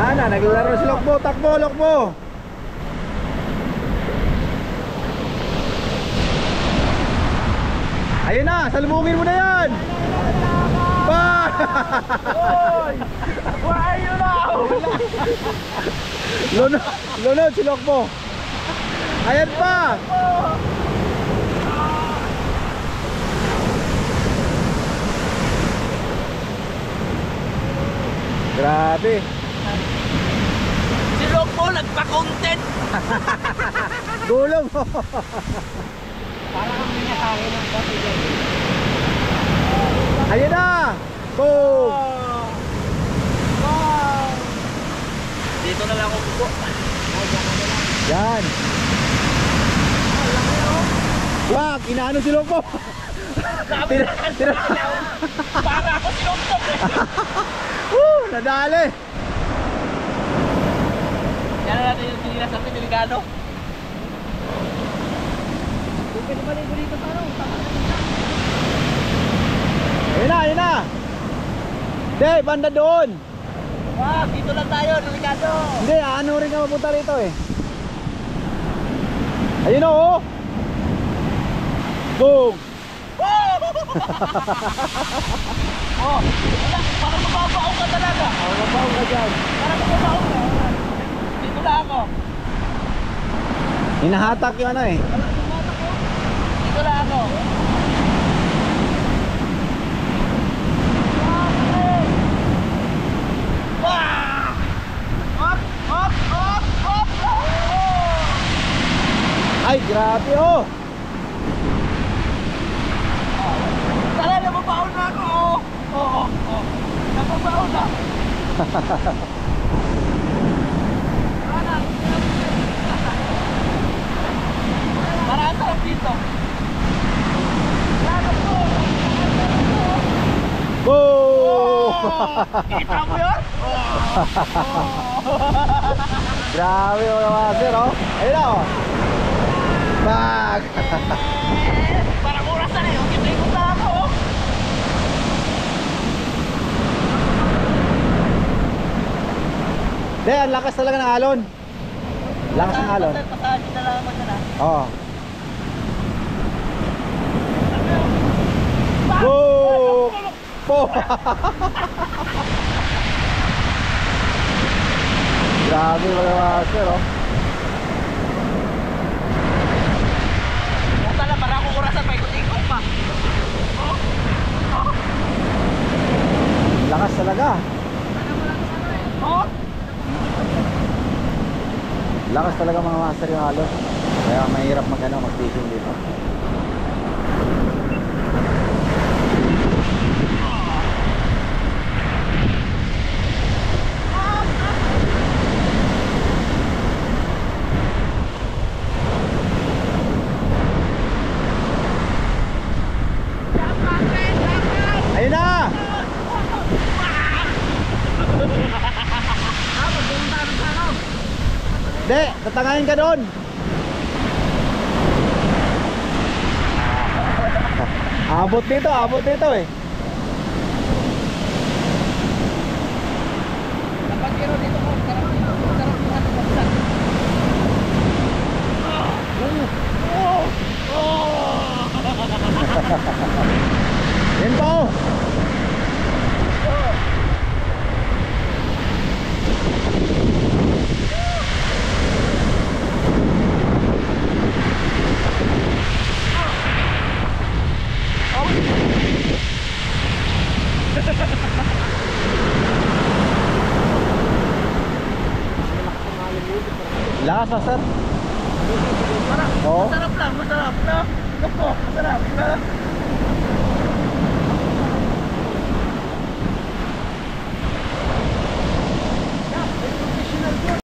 Yan na, naglaro si Lokbo. Takbo, Lokbo. Ayun na, salubungin mo na yan. Pa! Oy! Why you now? Lunod si Lokbo. Ayan pa. Grabe. Si Lokbo nagpa-content. Gulong mo. Para kang pinasawin ng bote dyan. Ayun na. Boom. Wow! Dito na lang ako po. Yan. Wag, inaano si Lokbo. Tira. Para ako si Lokbo. Nadali. Yan na natin yung sinilas natin, delikado. Kung pwede maligo dito sa ano, Ayun na. Hindi, banda doon. wag, dito lang tayo, delikado. Hindi, ano rin ka mapunta rito eh. Ayun o. Boom. Oh, wala, parang mababaw ka talaga. Mababaw ka dyan. Parang mababaw ka. Dito lang ako. Hinahatak yung ano eh. Dito lang ako. Ay, grabe oh. Tala, nababaon na ako. Oo. Nababaon na. Parang sarap dito. Boom. Kita mo yun? Grabe mga master oh. Ayun na oh. Bag. Parang oras na yun. Kita-ikot na ako. Hindi, ang lakas talaga ng alon. Lakas ng alon. Pasahin na lang ako dyan. Oo. Boom. Boom. Grabe mga master oh. Tala, parang akong orasan pa ikot-ikot pa. Lakas talaga. Oh? Lakas talaga mga master yung alon. Kaya mahirap mag-fishing dito. Ayun na! Hindi, tatangahin ka doon. Abot dito eh. Kapag kiro dito ko, sarap yung ano pagkat. Yan po. Lakas na sir. Oo. Masarap lang, masarap na. Masarap.